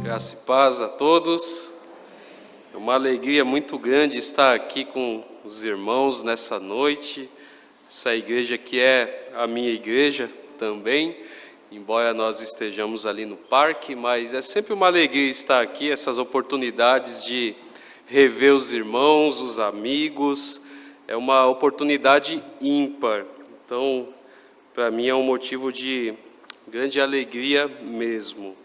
Graça e paz a todos. É uma alegria muito grande estar aqui com os irmãos nessa noite. Essa igreja que é a minha igreja também, embora nós estejamos ali no parque, mas é sempre uma alegria estar aqui, essas oportunidades de rever os irmãos, os amigos. É uma oportunidade ímpar. Então, para mim é um motivo de grande alegria mesmo.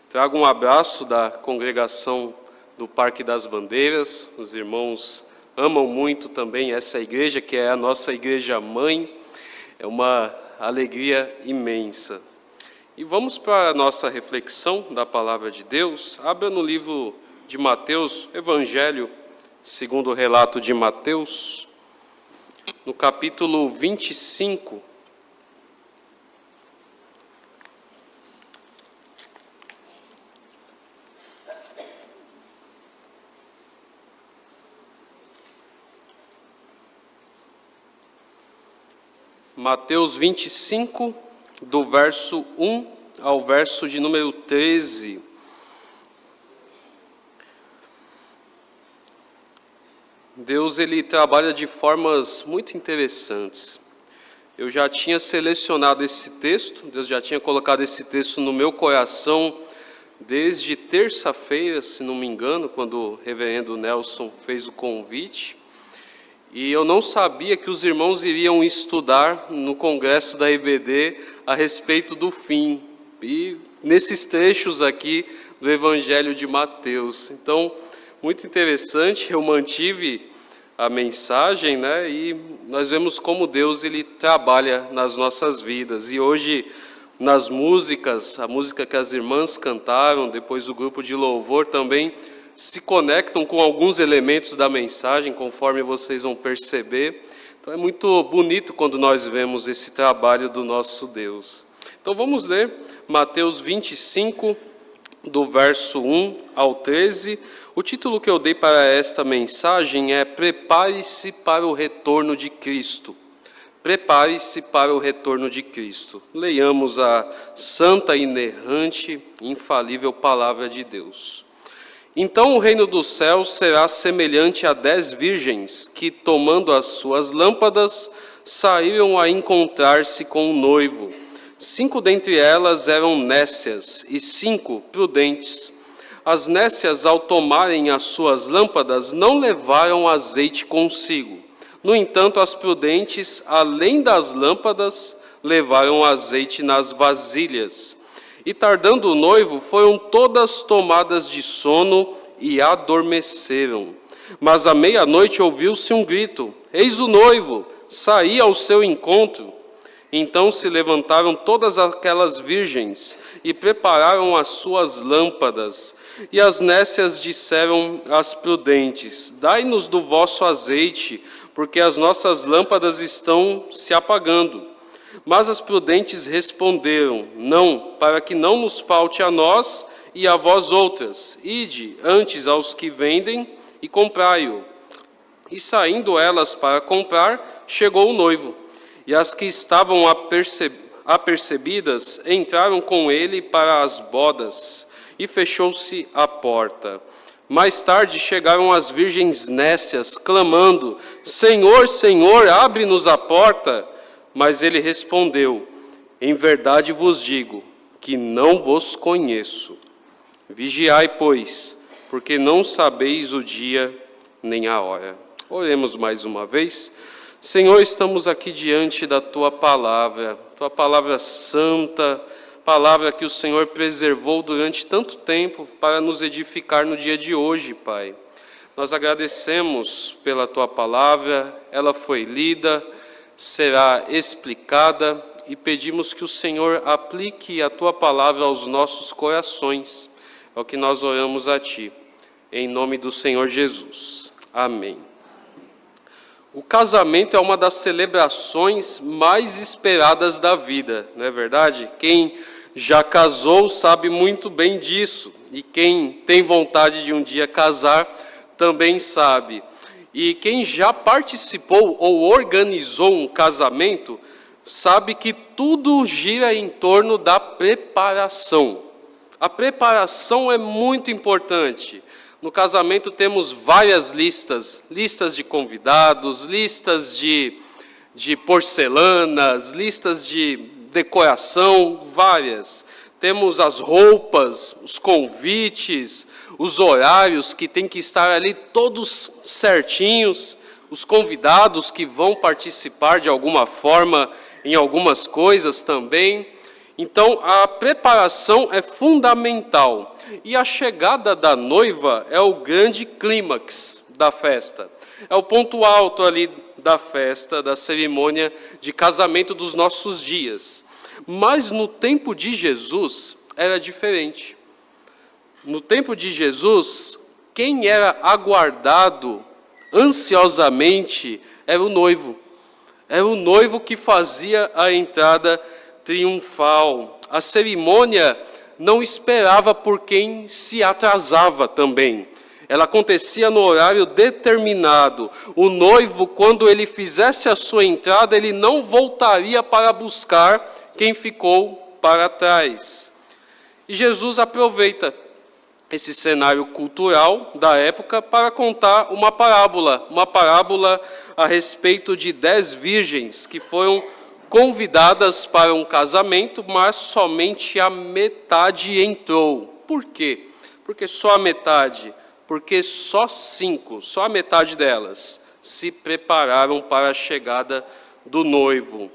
Trago um abraço da congregação do Parque das Bandeiras. Os irmãos amam muito também essa igreja, que é a nossa igreja mãe. É uma alegria imensa. E vamos para a nossa reflexão da palavra de Deus. Abra no livro de Mateus, Evangelho, segundo o relato de Mateus, no capítulo 25. Mateus 25, do verso 1 ao verso de número 13. Deus, ele trabalha de formas muito interessantes. Eu já tinha selecionado esse texto, Deus já tinha colocado esse texto no meu coração desde terça-feira, se não me engano, quando o reverendo Nelson fez o convite. E eu não sabia que os irmãos iriam estudar no congresso da IBD a respeito do fim. E nesses trechos aqui do Evangelho de Mateus. Então, muito interessante, eu mantive a mensagem, né? E nós vemos como Deus, ele trabalha nas nossas vidas. E hoje, nas músicas, a música que as irmãs cantaram, depois o grupo de louvor também se conectam com alguns elementos da mensagem, conforme vocês vão perceber. Então é muito bonito quando nós vemos esse trabalho do nosso Deus. Então vamos ler Mateus 25, do verso 1 ao 13. O título que eu dei para esta mensagem é Prepare-se para o retorno de Cristo. Prepare-se para o retorno de Cristo. Leiamos a santa, inerrante, infalível palavra de Deus. Então o reino dos céus será semelhante a 10 virgens que, tomando as suas lâmpadas, saíram a encontrar-se com o noivo. 5 dentre elas eram nécias e 5 prudentes. As nécias, ao tomarem as suas lâmpadas, não levaram azeite consigo. No entanto, as prudentes, além das lâmpadas, levaram azeite nas vasilhas. E tardando o noivo, foram todas tomadas de sono e adormeceram. Mas à meia-noite ouviu-se um grito: eis o noivo, saí ao seu encontro. Então se levantaram todas aquelas virgens e prepararam as suas lâmpadas. E as nécias disseram às prudentes: dai-nos do vosso azeite, porque as nossas lâmpadas estão se apagando. Mas as prudentes responderam: não, para que não nos falte a nós e a vós outras. Ide antes aos que vendem e comprai-o. E saindo elas para comprar, chegou o noivo. E as que estavam apercebidas entraram com ele para as bodas, e fechou-se a porta. Mais tarde chegaram as virgens nécias, clamando: Senhor, Senhor, abre-nos a porta. Mas ele respondeu: em verdade vos digo que não vos conheço. Vigiai, pois, porque não sabeis o dia nem a hora. Oremos mais uma vez. Senhor, estamos aqui diante da Tua palavra santa, palavra que o Senhor preservou durante tanto tempo para nos edificar no dia de hoje, Pai. Nós agradecemos pela Tua palavra, ela foi lida, será explicada e pedimos que o Senhor aplique a Tua palavra aos nossos corações. É o que nós oramos a Ti, em nome do Senhor Jesus. Amém. O casamento é uma das celebrações mais esperadas da vida, não é verdade? Quem já casou sabe muito bem disso, e quem tem vontade de um dia casar também sabe. E quem já participou ou organizou um casamento sabe que tudo gira em torno da preparação. A preparação é muito importante. No casamento temos várias listas de convidados, listas de porcelanas, listas de decoração, várias. Temos as roupas, os convites, os horários que tem que estar ali todos certinhos, os convidados que vão participar de alguma forma em algumas coisas também. Então, a preparação é fundamental. E a chegada da noiva é o grande clímax da festa. É o ponto alto ali da festa, da cerimônia de casamento dos nossos dias. Mas no tempo de Jesus era diferente. No tempo de Jesus, quem era aguardado ansiosamente era o noivo. Era o noivo que fazia a entrada triunfal. A cerimônia não esperava por quem se atrasava também. Ela acontecia no horário determinado. O noivo, quando ele fizesse a sua entrada, ele não voltaria para buscar quem ficou para trás. E Jesus aproveita esse cenário cultural da época para contar uma parábola a respeito de 10 virgens que foram convidadas para um casamento, mas somente a metade entrou. Por quê? Porque só a metade, porque só 5, só a metade delas se prepararam para a chegada do noivo.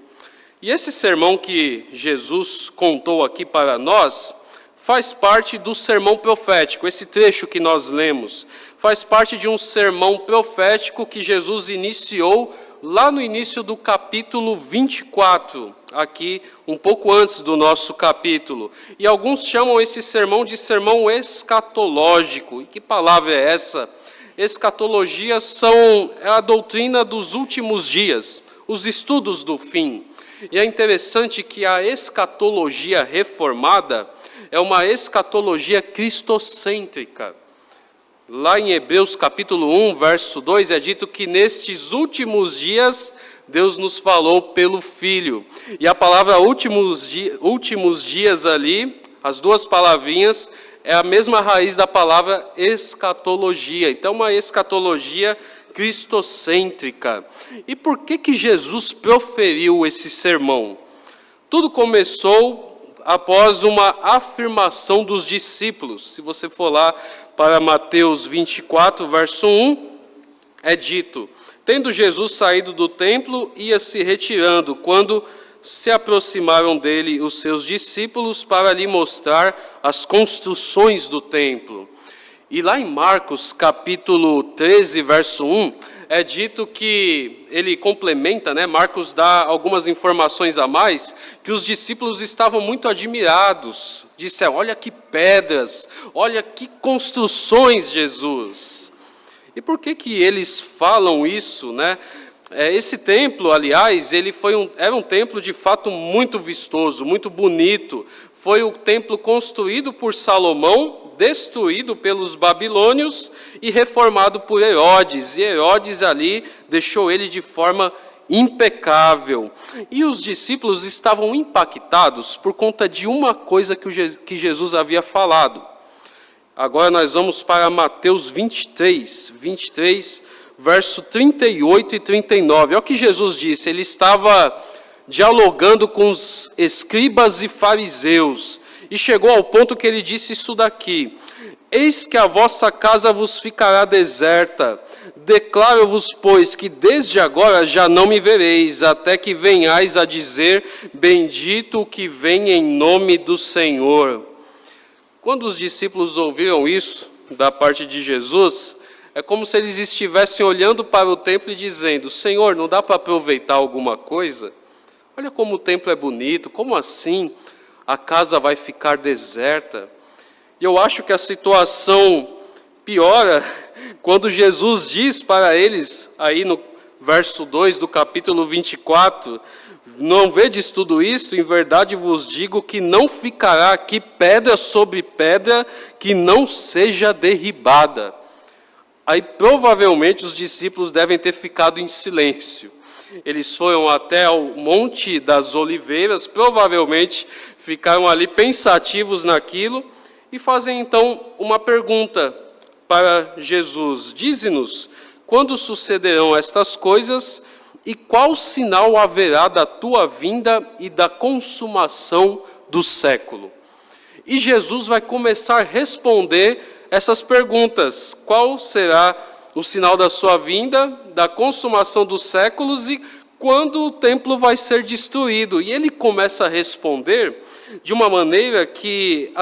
E esse sermão que Jesus contou aqui para nós faz parte do sermão profético. Esse trecho que nós lemos faz parte de um sermão profético que Jesus iniciou lá no início do capítulo 24, aqui um pouco antes do nosso capítulo. E alguns chamam esse sermão de sermão escatológico. E que palavra é essa? Escatologia é a doutrina dos últimos dias, os estudos do fim. E é interessante que a escatologia reformada é uma escatologia cristocêntrica. Lá em Hebreus capítulo 1, verso 2, é dito que nestes últimos dias Deus nos falou pelo Filho. E a palavra últimos dias ali, as duas palavrinhas, é a mesma raiz da palavra escatologia. Então, uma escatologia cristocêntrica. E por que Jesus proferiu esse sermão? Tudo começou após uma afirmação dos discípulos. Se você for lá para Mateus 24, verso 1, é dito: tendo Jesus saído do templo, ia se retirando, quando se aproximaram dele os seus discípulos para lhe mostrar as construções do templo. E lá em Marcos capítulo 13, verso 1, é dito que ele complementa, Marcos dá algumas informações a mais, que os discípulos estavam muito admirados. Disseram: olha que pedras, olha que construções, Jesus. E por que eles falam isso, Esse templo, aliás, era um templo de fato muito vistoso, muito bonito. Foi o templo construído por Salomão, destruído pelos babilônios e reformado por Herodes. E Herodes ali deixou ele de forma impecável. E os discípulos estavam impactados por conta de uma coisa que Jesus havia falado. Agora nós vamos para Mateus 23, verso 38 e 39. Olha o que Jesus disse. Ele estava dialogando com os escribas e fariseus, e chegou ao ponto que ele disse isso daqui: eis que a vossa casa vos ficará deserta. Declaro-vos, pois, que desde agora já não me vereis, até que venhais a dizer: bendito o que vem em nome do Senhor. Quando os discípulos ouviram isso da parte de Jesus, é como se eles estivessem olhando para o templo e dizendo: Senhor, não dá para aproveitar alguma coisa? Olha como o templo é bonito, como assim a casa vai ficar deserta? E eu acho que a situação piora quando Jesus diz para eles, aí no verso 2 do capítulo 24, não vedes tudo isto? Em verdade vos digo que não ficará aqui pedra sobre pedra que não seja derribada. Aí provavelmente os discípulos devem ter ficado em silêncio. Eles foram até o Monte das Oliveiras, provavelmente ficaram ali pensativos naquilo e fazem então uma pergunta para Jesus: dize-nos, quando sucederão estas coisas e qual sinal haverá da tua vinda e da consumação do século? E Jesus vai começar a responder essas perguntas. Qual será o sinal da sua vinda, da consumação dos séculos e quando o templo vai ser destruído? E ele começa a responder de uma maneira que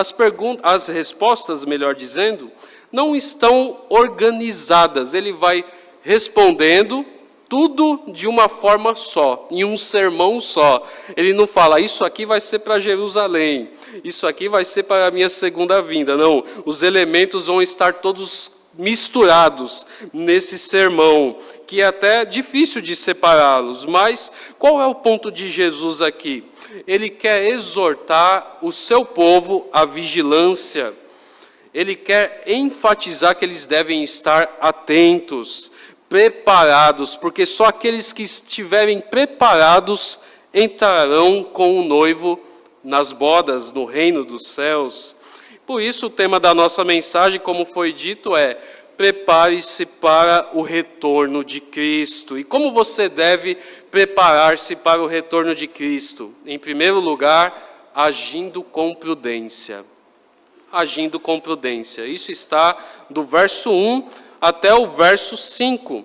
as respostas, melhor dizendo, não estão organizadas. Ele vai respondendo tudo de uma forma só, em um sermão só. Ele não fala, isso aqui vai ser para Jerusalém, isso aqui vai ser para a minha segunda vinda. Não, os elementos vão estar todos misturados nesse sermão, que é até difícil de separá-los. Mas qual é o ponto de Jesus aqui? Ele quer exortar o seu povo à vigilância. Ele quer enfatizar que eles devem estar atentos, preparados, porque só aqueles que estiverem preparados entrarão com o noivo nas bodas, no reino dos céus. Por isso o tema da nossa mensagem, como foi dito, é: prepare-se para o retorno de Cristo. E como você deve preparar-se para o retorno de Cristo? Em primeiro lugar, agindo com prudência. Agindo com prudência. Isso está do verso 1 até o verso 5.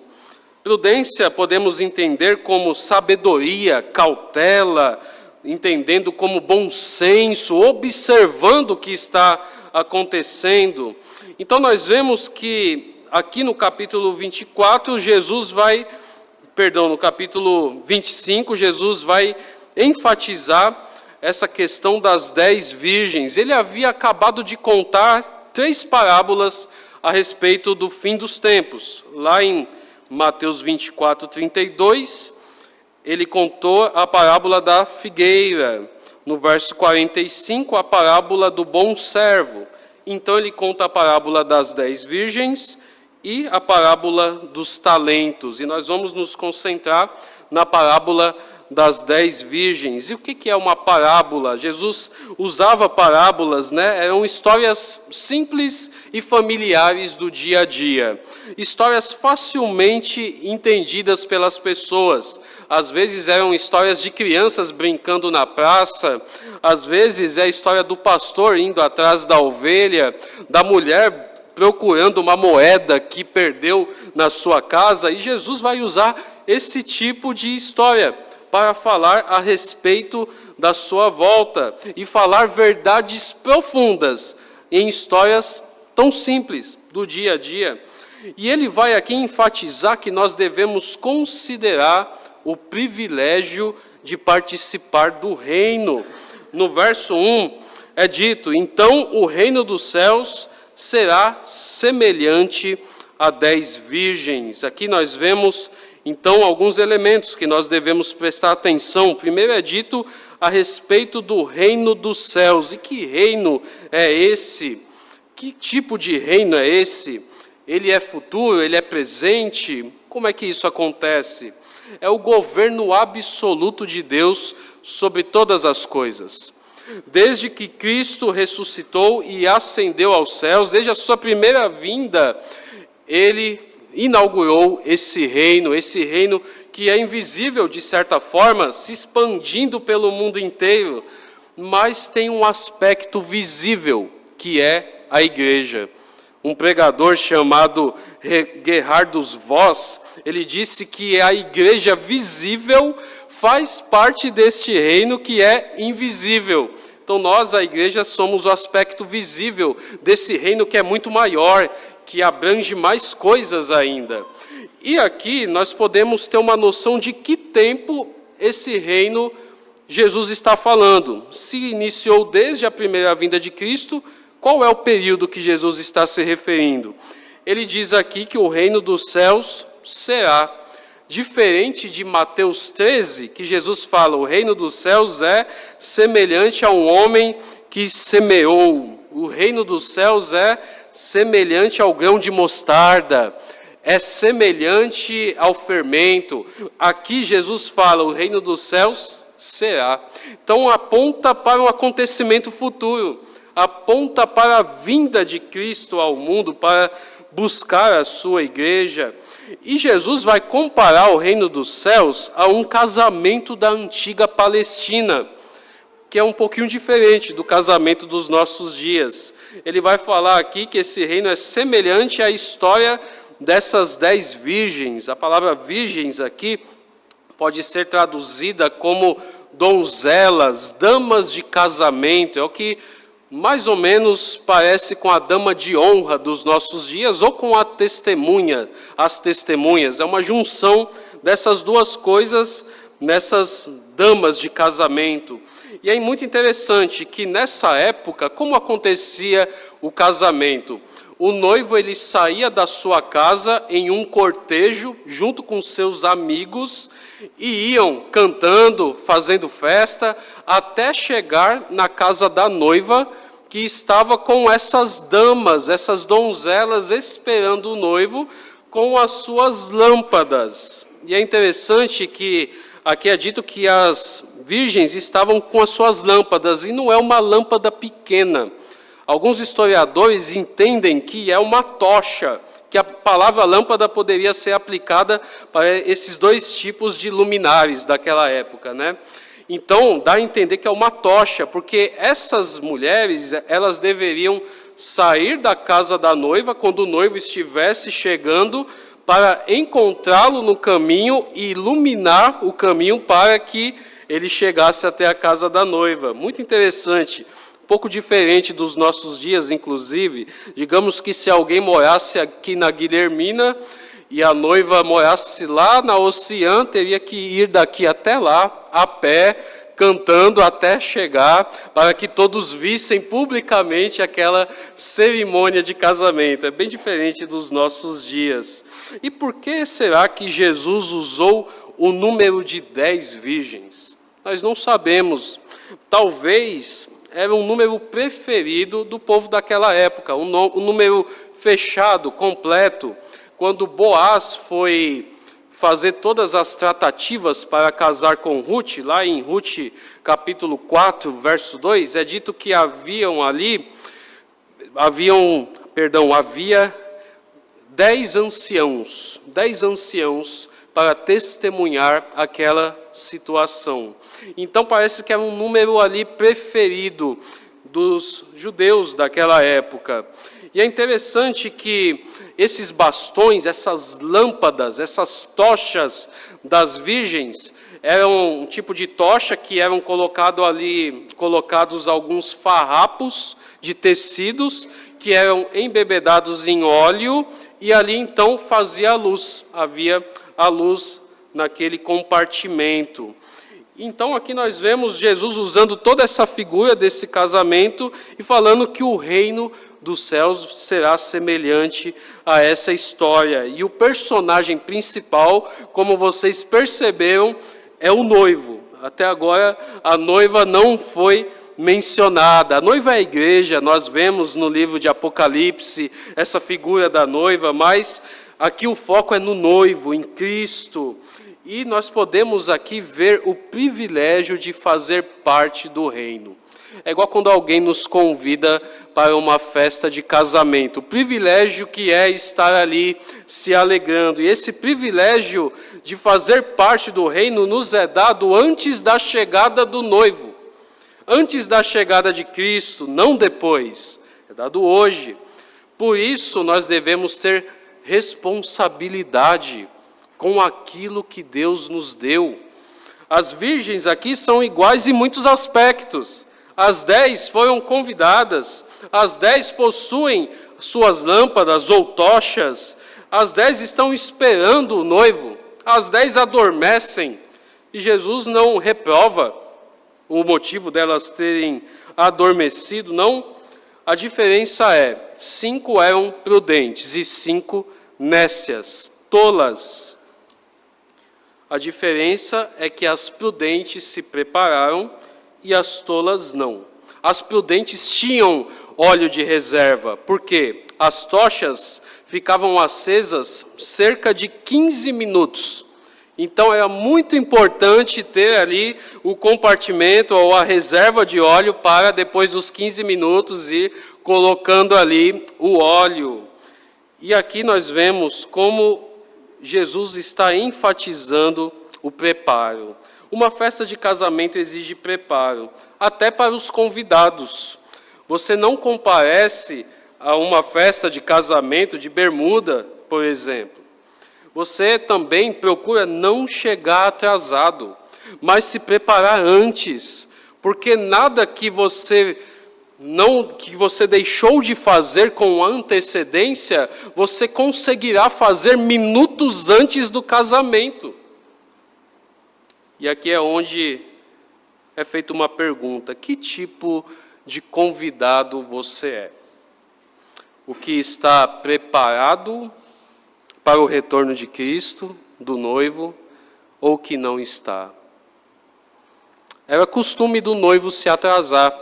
Prudência podemos entender como sabedoria, cautela, entendendo como bom senso, observando o que está acontecendo. Então nós vemos que aqui no capítulo 24, no capítulo 25, Jesus vai enfatizar essa questão das 10 virgens. Ele havia acabado de contar 3 parábolas a respeito do fim dos tempos. Lá em Mateus 24, 32, ele contou a parábola da figueira. No verso 45, a parábola do bom servo. Então ele conta a parábola das 10 virgens e a parábola dos talentos. E nós vamos nos concentrar na parábola das 10 virgens. E o que é uma parábola? Jesus usava parábolas, eram histórias simples e familiares do dia a dia. Histórias facilmente entendidas pelas pessoas. Às vezes eram histórias de crianças brincando na praça, às vezes é a história do pastor indo atrás da ovelha, da mulher procurando uma moeda que perdeu na sua casa, e Jesus vai usar esse tipo de história para falar a respeito da sua volta e falar verdades profundas em histórias tão simples do dia a dia. E ele vai aqui enfatizar que nós devemos considerar o privilégio de participar do reino. No verso 1 é dito: então o reino dos céus será semelhante a 10 virgens. Aqui nós vemos então alguns elementos que nós devemos prestar atenção. Primeiro é dito a respeito do reino dos céus. E que reino é esse? Que tipo de reino é esse? Ele é futuro? Ele é presente? Como é que isso acontece? É o governo absoluto de Deus sobre todas as coisas. Desde que Cristo ressuscitou e ascendeu aos céus, desde a sua primeira vinda, ele inaugurou esse reino que é invisível de certa forma, se expandindo pelo mundo inteiro, mas tem um aspecto visível, que é a igreja. Um pregador chamado Gerhardus Voss, ele disse que a igreja visível faz parte deste reino que é invisível. Então nós, a igreja, somos o aspecto visível desse reino que é muito maior, que abrange mais coisas ainda. E aqui nós podemos ter uma noção de que tempo esse reino Jesus está falando. Se iniciou desde a primeira vinda de Cristo, qual é o período que Jesus está se referindo? Ele diz aqui que o reino dos céus será diferente de Mateus 13, que Jesus fala: o reino dos céus é semelhante a um homem que semeou. O reino dos céus é semelhante ao grão de mostarda. é semelhante ao fermento. Aqui Jesus fala, o reino dos céus será. Então aponta para um acontecimento futuro, aponta para a vinda de Cristo ao mundo, para buscar a sua igreja. E Jesus vai comparar o reino dos céus a um casamento da antiga Palestina, que é um pouquinho diferente do casamento dos nossos dias. Ele vai falar aqui que esse reino é semelhante à história dessas 10 virgens. A palavra virgens aqui pode ser traduzida como donzelas, damas de casamento. É o que mais ou menos parece com a dama de honra dos nossos dias, ou com a testemunha, as testemunhas. É uma junção dessas duas coisas nessas damas de casamento. E é muito interessante que nessa época, como acontecia o casamento? O noivo ele saía da sua casa em um cortejo junto com seus amigos e iam cantando, fazendo festa, até chegar na casa da noiva, que estava com essas damas, essas donzelas esperando o noivo com as suas lâmpadas. E é interessante que aqui é dito que as virgens estavam com as suas lâmpadas, e não é uma lâmpada pequena. Alguns historiadores entendem que é uma tocha, que a palavra lâmpada poderia ser aplicada para esses dois tipos de luminares daquela época, né? Então, dá a entender que é uma tocha, porque essas mulheres, elas deveriam sair da casa da noiva quando o noivo estivesse chegando, para encontrá-lo no caminho e iluminar o caminho para que ele chegasse até a casa da noiva. Muito interessante, um pouco diferente dos nossos dias, inclusive. Digamos que se alguém morasse aqui na Guilhermina e a noiva morasse lá na Oceã, teria que ir daqui até lá, a pé, cantando até chegar, para que todos vissem publicamente aquela cerimônia de casamento. É bem diferente dos nossos dias. E por que será que Jesus usou o número de 10 virgens? Nós não sabemos. Talvez era um número preferido do povo daquela época, um número fechado, completo. Quando Boaz foi fazer todas as tratativas para casar com Ruth, lá em Ruth capítulo 4, verso 2, é dito que havia 10 anciãos para testemunhar aquela situação. Então parece que era um número ali preferido dos judeus daquela época. E é interessante que esses bastões, essas lâmpadas, essas tochas das virgens, eram um tipo de tocha que eram colocados alguns farrapos de tecidos que eram embebedados em óleo, e ali então fazia a luz, havia a luz naquele compartimento. Então aqui nós vemos Jesus usando toda essa figura desse casamento e falando que o reino dos céus será semelhante a essa história. E o personagem principal, como vocês perceberam, é o noivo. Até agora a noiva não foi mencionada. A noiva é a igreja, nós vemos no livro de Apocalipse essa figura da noiva, mas aqui o foco é no noivo, em Cristo. E nós podemos aqui ver o privilégio de fazer parte do reino. É igual quando alguém nos convida para uma festa de casamento. O privilégio que é estar ali se alegrando. E esse privilégio de fazer parte do reino nos é dado antes da chegada do noivo. Antes da chegada de Cristo, não depois. É dado hoje. Por isso nós devemos ter responsabilidade com aquilo que Deus nos deu. As virgens aqui são iguais em muitos aspectos. As 10 foram convidadas, as 10 possuem suas lâmpadas ou tochas, as 10 estão esperando o noivo, as 10 adormecem, e Jesus não reprova o motivo delas terem adormecido, não. A diferença é, 5 eram prudentes e 5 nécias, tolas. A diferença é que as prudentes se prepararam e as tolas não. As prudentes tinham óleo de reserva, porque as tochas ficavam acesas cerca de 15 minutos. Então era muito importante ter ali o compartimento ou a reserva de óleo para depois dos 15 minutos ir colocando ali o óleo. E aqui nós vemos como Jesus está enfatizando o preparo. Uma festa de casamento exige preparo, até para os convidados. Você não comparece a uma festa de casamento de bermuda, por exemplo. Você também procura não chegar atrasado, mas se preparar antes, porque nada que você deixou de fazer com antecedência, você conseguirá fazer minutos antes do casamento. E aqui é onde é feita uma pergunta: que tipo de convidado você é? O que está preparado para o retorno de Cristo, do noivo, ou que não está? Era costume do noivo se atrasar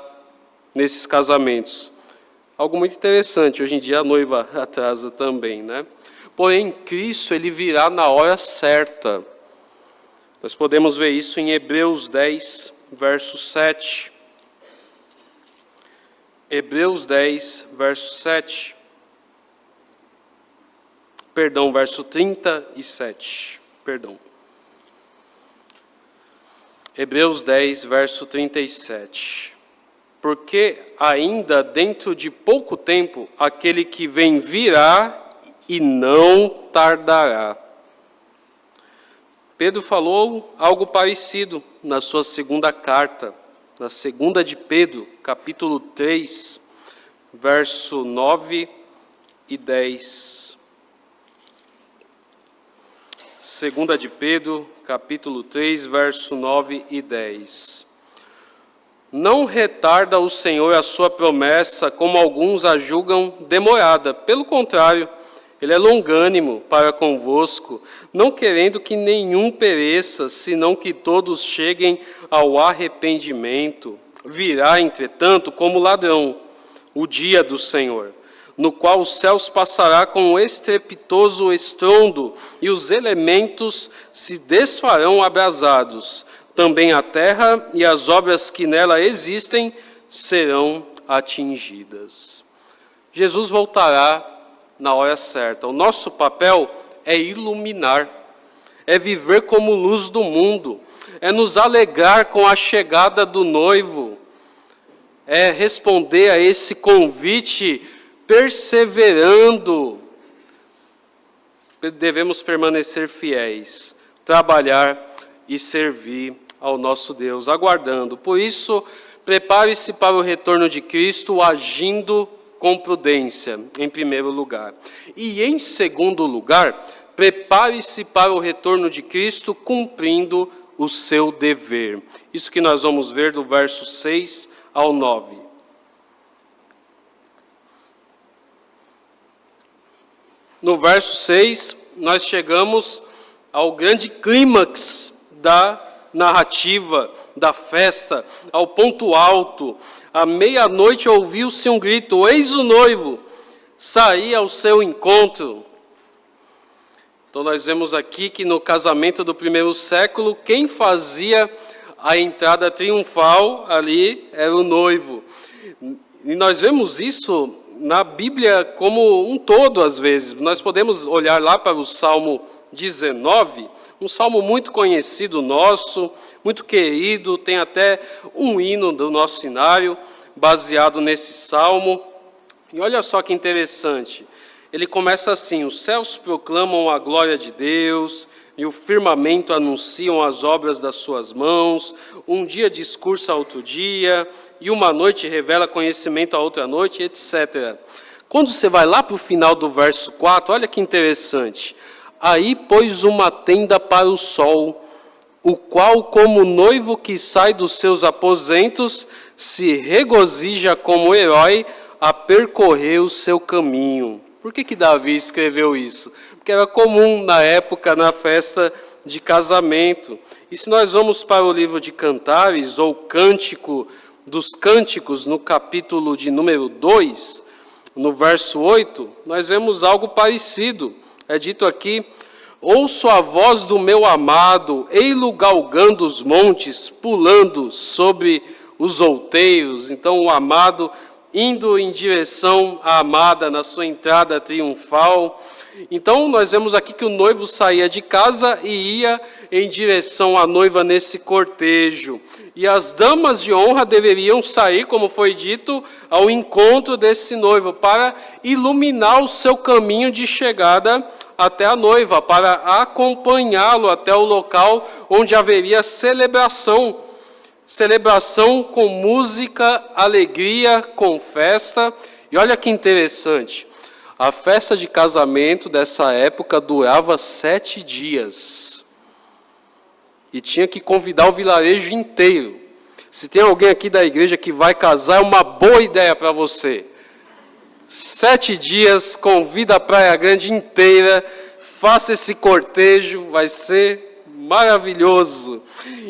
nesses casamentos. Algo muito interessante, hoje em dia a noiva atrasa também, né? Porém, Cristo, ele virá na hora certa. Nós podemos ver isso em Hebreus 10, verso 7. Hebreus 10, verso 7. Perdão, verso 37. Perdão. Hebreus 10, verso 37. Porque ainda dentro de pouco tempo, aquele que vem virá e não tardará. Pedro falou algo parecido na sua segunda carta, na segunda de Pedro, capítulo 3, verso 9 e 10. Segunda de Pedro, capítulo 3, verso 9 e 10. Não retarda o Senhor a sua promessa, como alguns a julgam demorada. Pelo contrário, Ele é longânimo para convosco, não querendo que nenhum pereça, senão que todos cheguem ao arrependimento. Virá, entretanto, como ladrão, o dia do Senhor, no qual os céus passará com um estrepitoso estrondo, e os elementos se desfarão abrasados. Também a terra e as obras que nela existem serão atingidas. Jesus voltará na hora certa. O nosso papel é iluminar, é viver como luz do mundo, é nos alegrar com a chegada do noivo, é responder a esse convite perseverando. Devemos permanecer fiéis, trabalhar e servir ao nosso Deus, aguardando. Por isso, prepare-se para o retorno de Cristo, agindo com prudência, em primeiro lugar. E em segundo lugar, prepare-se para o retorno de Cristo, cumprindo o seu dever. Isso que nós vamos ver do verso 6 ao 9. No verso 6, nós chegamos ao grande clímax da narrativa, da festa, ao ponto alto. À meia-noite ouviu-se um grito: eis o noivo, saí ao seu encontro. Então nós vemos aqui que no casamento do primeiro século, quem fazia a entrada triunfal ali era o noivo. E nós vemos isso na Bíblia como um todo, às vezes. Nós podemos olhar lá para o Salmo 19, um salmo muito conhecido nosso, muito querido, tem até um hino do nosso cenário baseado nesse salmo. E olha só que interessante, ele começa assim: os céus proclamam a glória de Deus, e o firmamento anunciam as obras das suas mãos, um dia discursa a outro dia, e uma noite revela conhecimento a outra noite, etc. Quando você vai lá para o final do verso 4, olha que interessante. Aí pôs uma tenda para o sol, o qual, como noivo que sai dos seus aposentos, se regozija como herói a percorrer o seu caminho. Por que Davi escreveu isso? Porque era comum na época, na festa de casamento. E se nós vamos para o livro de Cantares, ou Cântico dos Cânticos, no capítulo de número 2, no verso 8, nós vemos algo parecido. É dito aqui: ouço a voz do meu amado, ei-lo galgando os montes, pulando sobre os outeiros. Então o amado indo em direção à amada na sua entrada triunfal. Então nós vemos aqui que o noivo saía de casa e ia em direção à noiva nesse cortejo. E as damas de honra deveriam sair, como foi dito, ao encontro desse noivo, para iluminar o seu caminho de chegada até a noiva, para acompanhá-lo até o local onde haveria celebração. Celebração com música, alegria, com festa. E olha que interessante, a festa de casamento dessa época durava 7 dias. E tinha que convidar o vilarejo inteiro. Se tem alguém aqui da igreja que vai casar, é uma boa ideia para você. 7 dias, convida a Praia Grande inteira, faça esse cortejo, vai ser maravilhoso.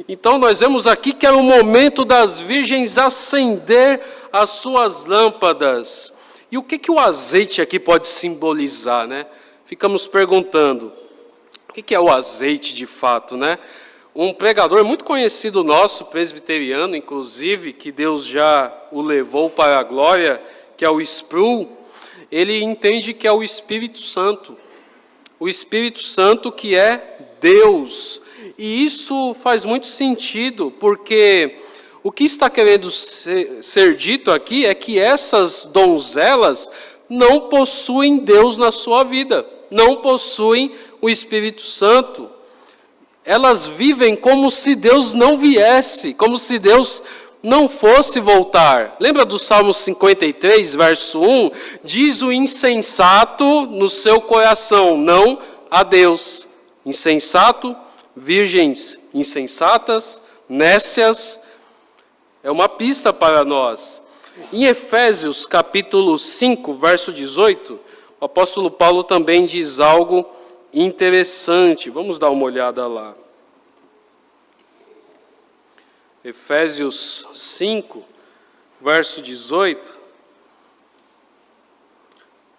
Então nós vemos aqui que era o momento das virgens acender as suas lâmpadas. E o que o azeite aqui pode simbolizar, né? Ficamos perguntando, o que é o azeite de fato, né? Um pregador muito conhecido nosso, presbiteriano, inclusive, que Deus já o levou para a glória, que é o Sproul, ele entende que é o Espírito Santo. O Espírito Santo que é Deus. E isso faz muito sentido, porque o que está querendo ser dito aqui é que essas donzelas não possuem Deus na sua vida, não possuem o Espírito Santo. Elas vivem como se Deus não viesse, como se Deus não fosse voltar. Lembra do Salmo 53, verso 1? Diz o insensato no seu coração, não a Deus. Insensato, virgens insensatas, nécias, é uma pista para nós. Em Efésios capítulo 5, verso 18, o apóstolo Paulo também diz algo interessante. Vamos dar uma olhada lá. Efésios 5, verso 18,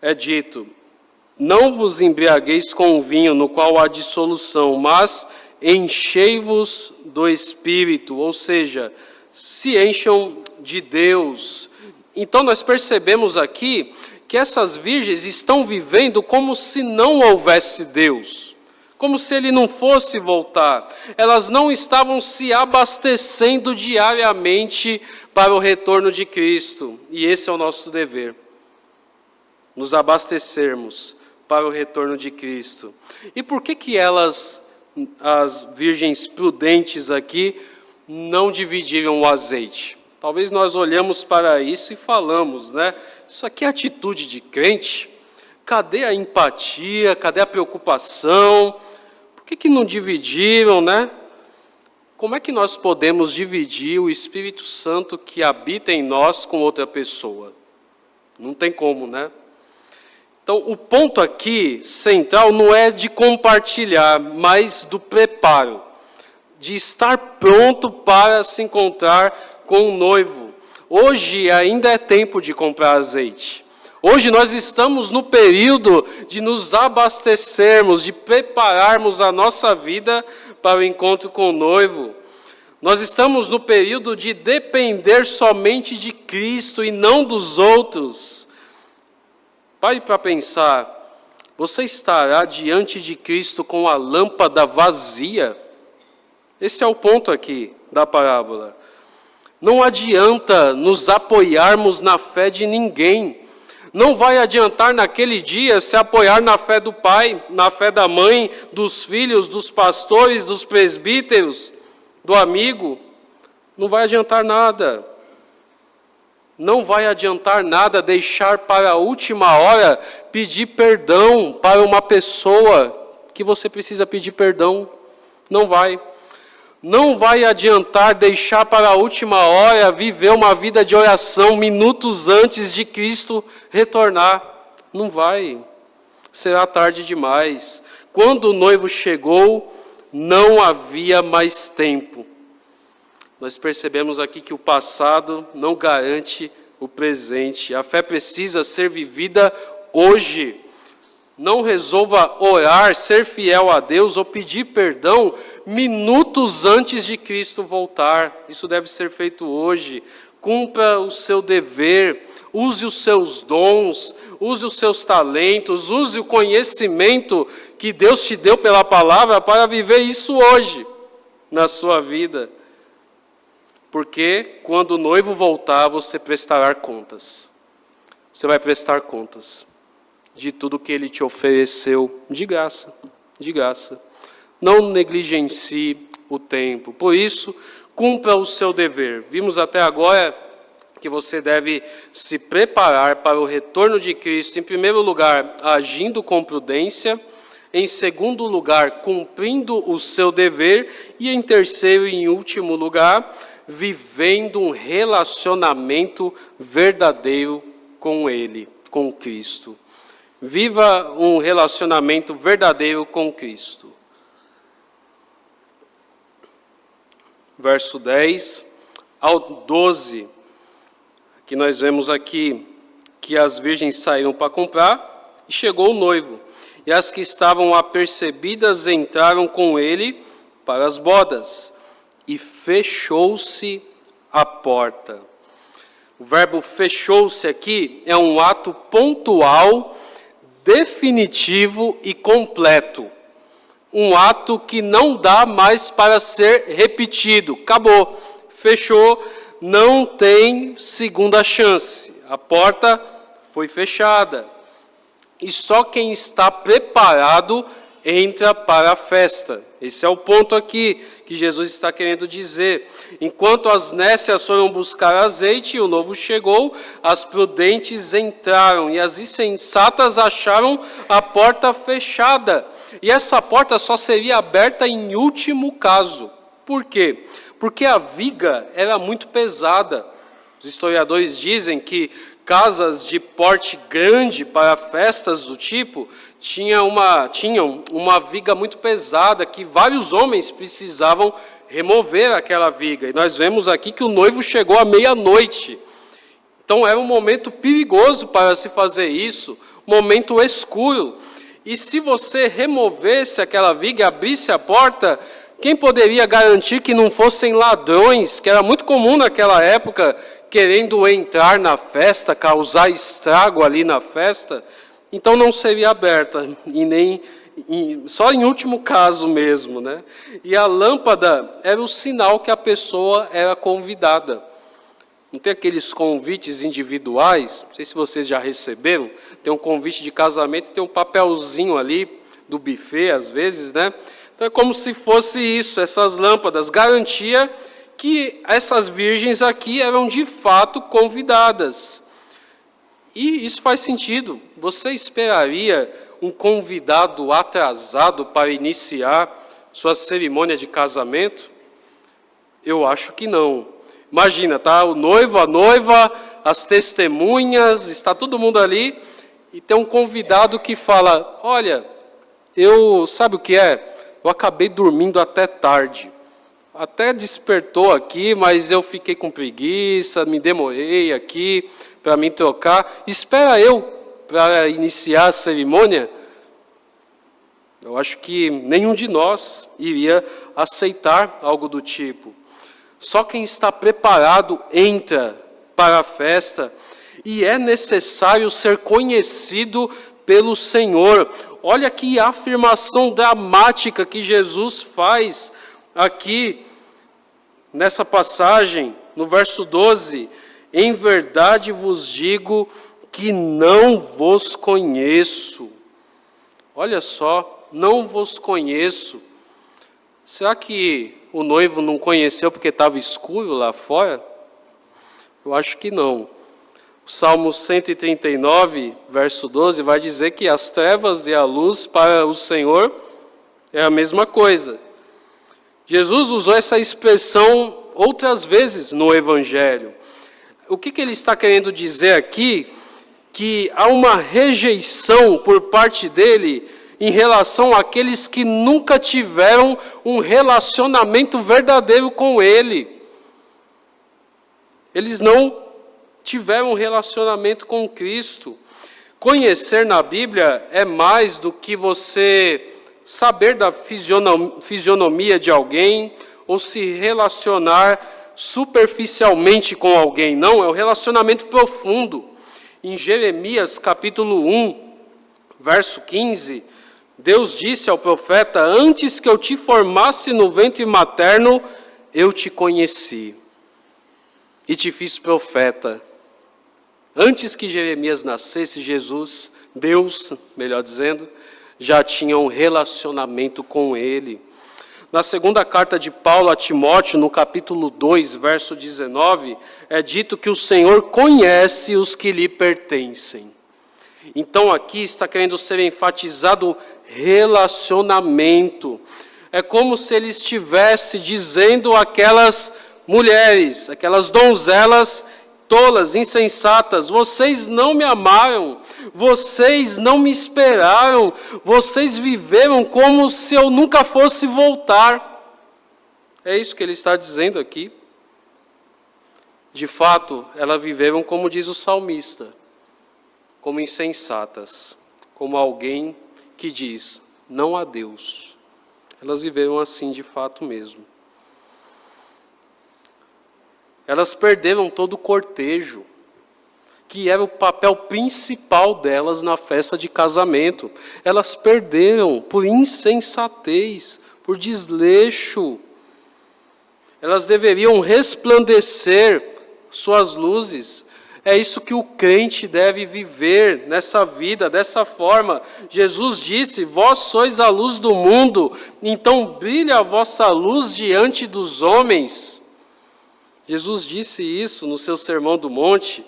é dito: não vos embriagueis com o vinho no qual há dissolução, mas enchei-vos do Espírito, ou seja, se encham de Deus. Então nós percebemos aqui que essas virgens estão vivendo como se não houvesse Deus, como se Ele não fosse voltar. Elas não estavam se abastecendo diariamente para o retorno de Cristo. E esse é o nosso dever, nos abastecermos para o retorno de Cristo. E por que elas, as virgens prudentes aqui, não dividiram o azeite? Talvez nós olhamos para isso e falamos, né? Isso aqui é atitude de crente? Cadê a empatia? Cadê a preocupação? Por que não dividiram, né? Como é que nós podemos dividir o Espírito Santo que habita em nós com outra pessoa? Não tem como, né? Então, o ponto aqui central não é de compartilhar, mas do preparo, de estar pronto para se encontrar com o noivo. Hoje ainda é tempo de comprar azeite. Hoje nós estamos no período de nos abastecermos, de prepararmos a nossa vida para o encontro com o noivo. Nós estamos no período de depender somente de Cristo e não dos outros. Pare para pensar, você estará diante de Cristo com a lâmpada vazia? Esse é o ponto aqui da parábola. Não adianta nos apoiarmos na fé de ninguém. Não vai adiantar naquele dia se apoiar na fé do pai, na fé da mãe, dos filhos, dos pastores, dos presbíteros, do amigo. Não vai adiantar nada. Não vai adiantar nada deixar para a última hora pedir perdão para uma pessoa que você precisa pedir perdão. Não vai. Não vai adiantar deixar para a última hora viver uma vida de oração minutos antes de Cristo retornar. Não vai. Será tarde demais. Quando o noivo chegou, não havia mais tempo. Nós percebemos aqui que o passado não garante o presente. A fé precisa ser vivida hoje. Não resolva orar, ser fiel a Deus ou pedir perdão minutos antes de Cristo voltar. Isso deve ser feito hoje. Cumpra o seu dever, use os seus dons, use os seus talentos, use o conhecimento que Deus te deu pela palavra para viver isso hoje na sua vida. Porque quando o noivo voltar, você prestará contas. Você vai prestar contas de tudo que ele te ofereceu de graça, de graça. Não negligencie o tempo. Por isso, cumpra o seu dever. Vimos até agora que você deve se preparar para o retorno de Cristo, em primeiro lugar, agindo com prudência, em segundo lugar, cumprindo o seu dever, e em terceiro e em último lugar, vivendo um relacionamento verdadeiro com Ele, com Cristo. Viva um relacionamento verdadeiro com Cristo. Verso 10 ao 12, que nós vemos aqui que as virgens saíram para comprar e chegou o noivo. E as que estavam apercebidas entraram com ele para as bodas. E fechou-se a porta. O verbo fechou-se aqui é um ato pontual, definitivo e completo. Um ato que não dá mais para ser repetido. Acabou, fechou, não tem segunda chance. A porta foi fechada. E só quem está preparado entra para a festa. Esse é o ponto aqui que Jesus está querendo dizer. Enquanto as nécias foram buscar azeite, o noivo chegou, as prudentes entraram e as insensatas acharam a porta fechada. E essa porta só seria aberta em último caso. Por quê? Porque a viga era muito pesada. Os historiadores dizem que casas de porte grande para festas do tipo tinham uma viga muito pesada que vários homens precisavam remover aquela viga. E nós vemos aqui que o noivo chegou à meia-noite. Então era um momento perigoso para se fazer isso, um momento escuro. E se você removesse aquela viga e abrisse a porta, quem poderia garantir que não fossem ladrões, que era muito comum naquela época, querendo entrar na festa, causar estrago ali na festa? Então não seria aberta, só em último caso mesmo, né? E a lâmpada era o sinal que a pessoa era convidada. Não tem aqueles convites individuais, não sei se vocês já receberam, tem um convite de casamento e tem um papelzinho ali do buffet, às vezes, né? Então é como se fosse isso, essas lâmpadas, garantia que essas virgens aqui eram de fato convidadas. E isso faz sentido. Você esperaria um convidado atrasado para iniciar sua cerimônia de casamento? Eu acho que não. Imagina, tá o noivo, a noiva, as testemunhas, está todo mundo ali, e tem um convidado que fala: olha, sabe o que é? Eu acabei dormindo até tarde. Até despertou aqui, mas eu fiquei com preguiça, me demorei aqui para me trocar. Espera eu para iniciar a cerimônia? Eu acho que nenhum de nós iria aceitar algo do tipo. Só quem está preparado entra para a festa, e é necessário ser conhecido pelo Senhor. Olha que afirmação dramática que Jesus faz aqui nessa passagem, no verso 12. Em verdade vos digo que não vos conheço. Olha só, não vos conheço. Será que o noivo não conheceu porque estava escuro lá fora? Eu acho que não. O Salmo 139, verso 12, vai dizer que as trevas e a luz para o Senhor é a mesma coisa. Jesus usou essa expressão outras vezes no Evangelho. O que ele está querendo dizer aqui? Que há uma rejeição por parte dele em relação àqueles que nunca tiveram um relacionamento verdadeiro com ele. Eles não tiveram um relacionamento com Cristo. Conhecer na Bíblia é mais do que você saber da fisionomia de alguém ou se relacionar superficialmente com alguém. Não, é um relacionamento profundo. Em Jeremias capítulo 1, verso 15, Deus disse ao profeta: antes que eu te formasse no ventre materno, eu te conheci e te fiz profeta. Antes que Jeremias nascesse, Deus, melhor dizendo, já tinha um relacionamento com ele. Na segunda carta de Paulo a Timóteo, no capítulo 2, verso 19, é dito que o Senhor conhece os que lhe pertencem. Então aqui está querendo ser enfatizado relacionamento. É como se ele estivesse dizendo àquelas mulheres, aquelas donzelas tolas, insensatas: vocês não me amaram, vocês não me esperaram, vocês viveram como se eu nunca fosse voltar. É isso que ele está dizendo aqui. De fato, elas viveram como diz o salmista, como insensatas, como alguém que diz não a Deus. Elas viveram assim de fato mesmo. Elas perderam todo o cortejo, que era o papel principal delas na festa de casamento. Elas perderam por insensatez, por desleixo. Elas deveriam resplandecer suas luzes. É isso que o crente deve viver nessa vida, dessa forma. Jesus disse: vós sois a luz do mundo, então brilha a vossa luz diante dos homens. Jesus disse isso no seu Sermão do Monte.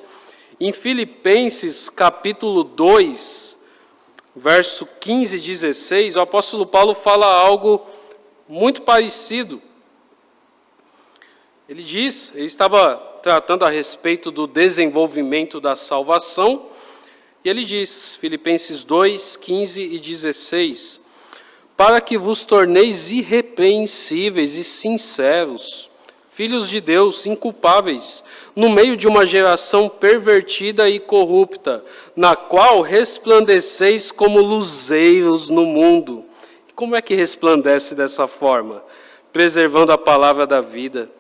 Em Filipenses capítulo 2, verso 15 e 16, o apóstolo Paulo fala algo muito parecido. Ele estava tratando a respeito do desenvolvimento da salvação, e ele diz, Filipenses 2, 15 e 16, para que vos torneis irrepreensíveis e sinceros, filhos de Deus, inculpáveis, no meio de uma geração pervertida e corrupta, na qual resplandeceis como luzeiros no mundo. E como é que resplandece dessa forma? Preservando a palavra da vida,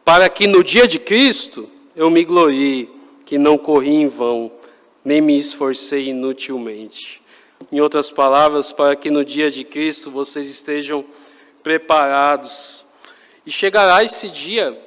para que no dia de Cristo eu me glorie, que não corri em vão, nem me esforcei inutilmente. Em outras palavras, para que no dia de Cristo vocês estejam preparados. E chegará esse dia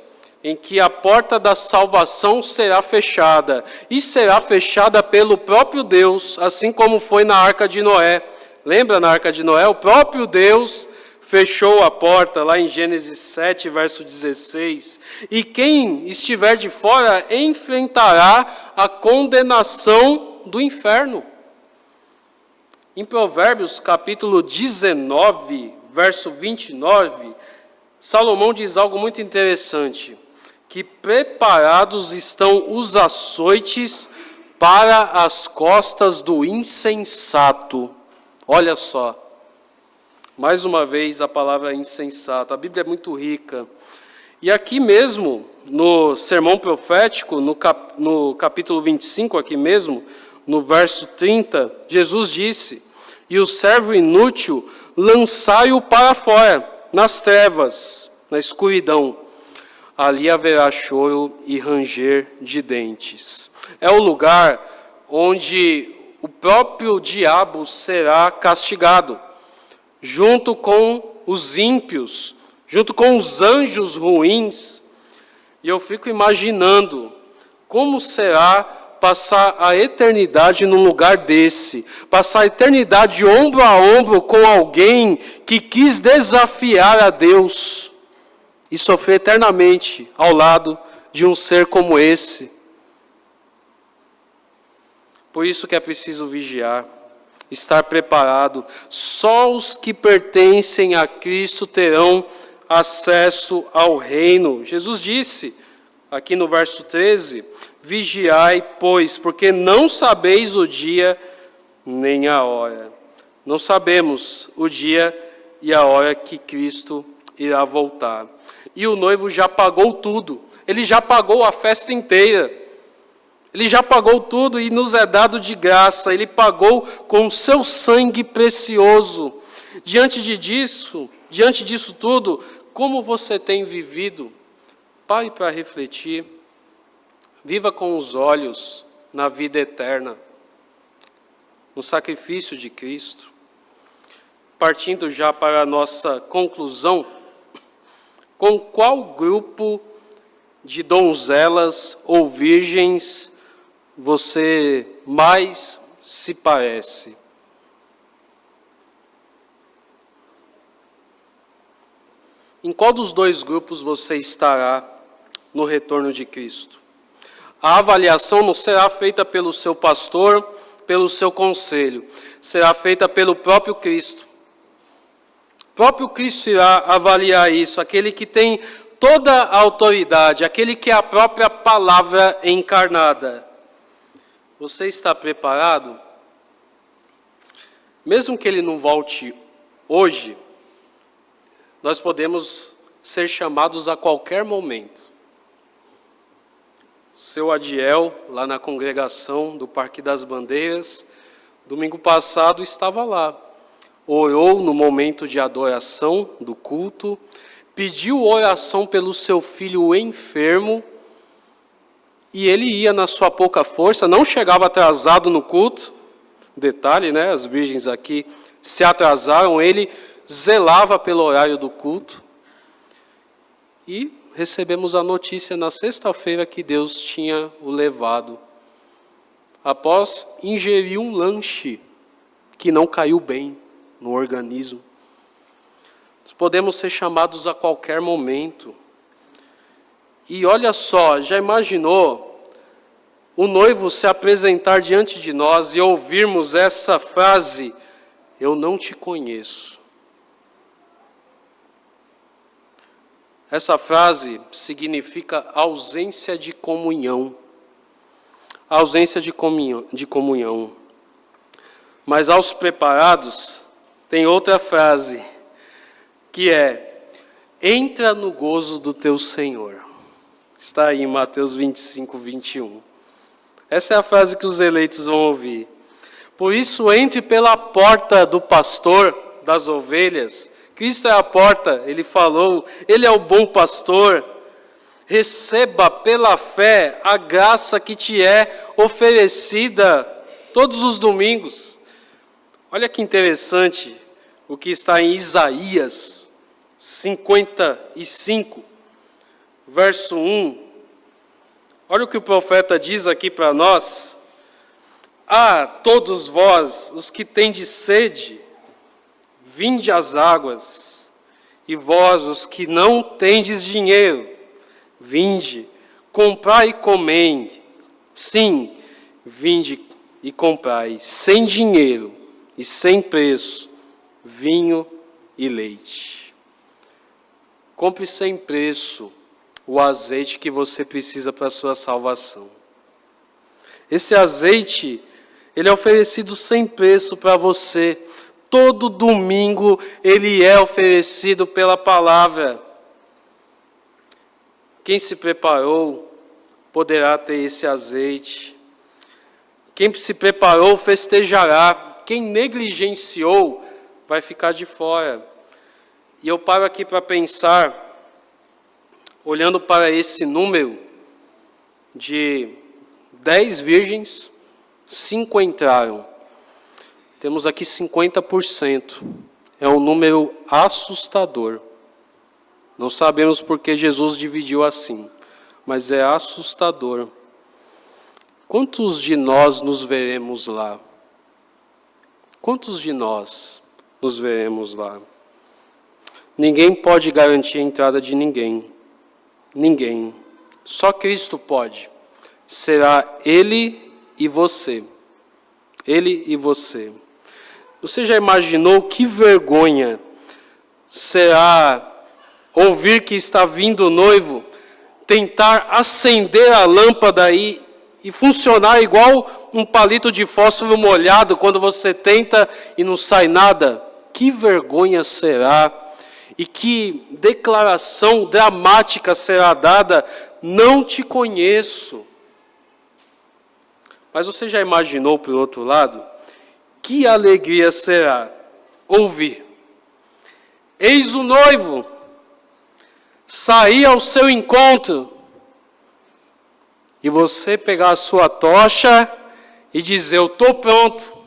em que a porta da salvação será fechada, e será fechada pelo próprio Deus, assim como foi na Arca de Noé. Lembra na Arca de Noé? O próprio Deus fechou a porta, lá em Gênesis 7, verso 16. E quem estiver de fora enfrentará a condenação do inferno. Em Provérbios, capítulo 19, verso 29, Salomão diz algo muito interessante, que preparados estão os açoites para as costas do insensato. Olha só, mais uma vez a palavra insensato. A Bíblia é muito rica. E aqui mesmo, no sermão profético, no capítulo 25, aqui mesmo, no verso 30, Jesus disse: e o servo inútil lançai-o para fora, nas trevas, na escuridão. Ali haverá choro e ranger de dentes. É o lugar onde o próprio diabo será castigado, junto com os ímpios, junto com os anjos ruins. E eu fico imaginando como será passar a eternidade num lugar desse, passar a eternidade ombro a ombro com alguém que quis desafiar a Deus e sofrer eternamente ao lado de um ser como esse. Por isso que é preciso vigiar, estar preparado. Só os que pertencem a Cristo terão acesso ao reino. Jesus disse, aqui no verso 13, vigiai, pois, porque não sabeis o dia nem a hora. Não sabemos o dia e a hora que Cristo irá voltar. E o noivo já pagou tudo. Ele já pagou a festa inteira. Ele já pagou tudo e nos é dado de graça. Ele pagou com o seu sangue precioso. Diante disso tudo, como você tem vivido? Pare para refletir. Viva com os olhos na vida eterna, no sacrifício de Cristo. Partindo já para a nossa conclusão, com qual grupo de donzelas ou virgens você mais se parece? Em qual dos dois grupos você estará no retorno de Cristo? A avaliação não será feita pelo seu pastor, pelo seu conselho, será feita pelo próprio Cristo. O próprio Cristo irá avaliar isso, aquele que tem toda a autoridade, aquele que é a própria palavra encarnada. Você está preparado? Mesmo que ele não volte hoje, nós podemos ser chamados a qualquer momento. Seu Adiel, lá na congregação do Parque das Bandeiras, domingo passado estava lá. Orou no momento de adoração do culto, pediu oração pelo seu filho enfermo, e ele ia na sua pouca força, não chegava atrasado no culto. Detalhe, né? As virgens aqui se atrasaram, ele zelava pelo horário do culto. E recebemos a notícia na sexta-feira que Deus tinha o levado, após ingerir um lanche que não caiu bem no organismo. Nós podemos ser chamados a qualquer momento. E olha só, já imaginou o noivo se apresentar diante de nós e ouvirmos essa frase: eu não te conheço. Essa frase significa ausência de comunhão. Ausência de comunhão. Mas aos preparados, tem outra frase, que é: entra no gozo do teu Senhor. Está aí em Mateus 25, 21. Essa é a frase que os eleitos vão ouvir. Por isso, entre pela porta do pastor das ovelhas. Cristo é a porta, ele falou, ele é o bom pastor. Receba pela fé a graça que te é oferecida todos os domingos. Olha que interessante o que está em Isaías 55, verso 1. Olha o que o profeta diz aqui para nós. Ah, todos vós, os que tendes sede, vinde às águas, e vós, os que não tendes dinheiro, vinde, comprai e comei. Sim, vinde e comprai, sem dinheiro e sem preço, vinho e leite. Compre sem preço o azeite que você precisa para a sua salvação. Esse azeite, ele é oferecido sem preço para você. Todo domingo ele é oferecido pela palavra. Quem se preparou poderá ter esse azeite. Quem se preparou festejará. Quem negligenciou vai ficar de fora. E eu paro aqui para pensar, olhando para esse número de 10 virgens, 5 entraram. Temos aqui 50%. É um número assustador. Não sabemos por que Jesus dividiu assim, mas é assustador. Quantos de nós nos veremos lá? Quantos de nós nos veremos lá? Ninguém pode garantir a entrada de ninguém. Ninguém. Só Cristo pode. Será Ele e você. Ele e você. Você já imaginou que vergonha será ouvir que está vindo o noivo, tentar acender a lâmpada e funcionar igual um palito de fósforo molhado quando você tenta e não sai nada? Que vergonha será? E que declaração dramática será dada? Não te conheço. Mas você já imaginou, por outro lado, que alegria será ouvir: eis o noivo, sair ao seu encontro, e você pegar a sua tocha e dizer: eu estou pronto,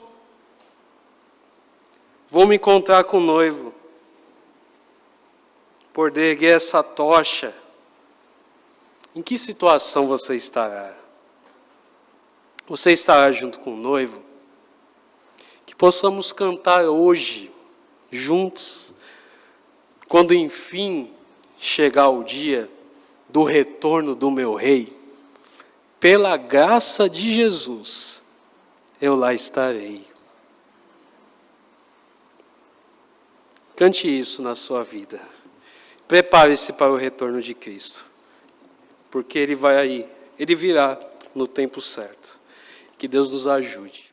vou me encontrar com o noivo. Poder erguer essa tocha. Em que situação você estará? Você estará junto com o noivo? Que possamos cantar hoje, juntos, quando enfim chegar o dia do retorno do meu Rei. Pela graça de Jesus, eu lá estarei. Cante isso na sua vida. Prepare-se para o retorno de Cristo, porque Ele virá no tempo certo. Que Deus nos ajude.